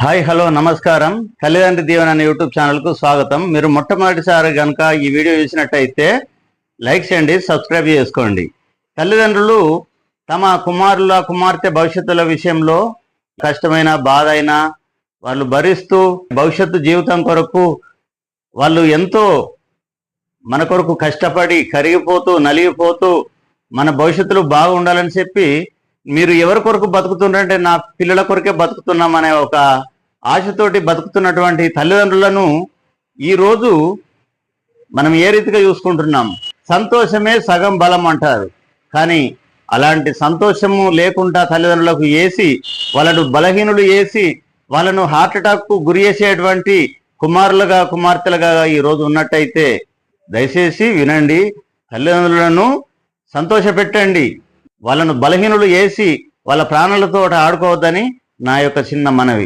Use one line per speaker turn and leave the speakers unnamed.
Hi hello నమస్కారం. తల్లిదండ్రి దీవెన అనే యూట్యూబ్ ఛానల్కు స్వాగతం. మీరు మొట్టమొదటిసారి కనుక ఈ వీడియో చూసినట్టయితే లైక్ చేయండి, సబ్స్క్రైబ్ చేసుకోండి. తల్లిదండ్రులు తమ కుమారుల కుమార్తె భవిష్యత్తుల విషయంలో కష్టమైన బాధ అయినా వాళ్ళు భరిస్తూ భవిష్యత్తు జీవితం కొరకు వాళ్ళు ఎంతో మన కొరకు కష్టపడి కరిగిపోతూ నలిగిపోతూ మన భవిష్యత్తులో బాగుండాలని చెప్పి మీరు ఎవరి కొరకు బతుకుతున్నారంటే నా పిల్లల కొరకే బతుకుతున్నామనే ఒక ఆశతోటి బతుకుతున్నటువంటి తల్లిదండ్రులను ఈరోజు మనం ఏ రీతిగా చూసుకుంటున్నాం. సంతోషమే సగం బలం అంటారు. కానీ అలాంటి సంతోషము లేకుండా తల్లిదండ్రులకు వేసి వాళ్ళను బలహీనులు వేసి వాళ్ళను హార్ట్ అటాక్కు గురి చేసేటువంటి కుమారులుగా కుమార్తెలుగా ఈరోజు ఉన్నట్టయితే దయచేసి వినండి. తల్లిదండ్రులను సంతోషపెట్టండి. వాళ్ళను బలహీనులు వేసి వాళ్ళ ప్రాణాలతో ఆడుకోవద్దని నా యొక్క చిన్న మనవి.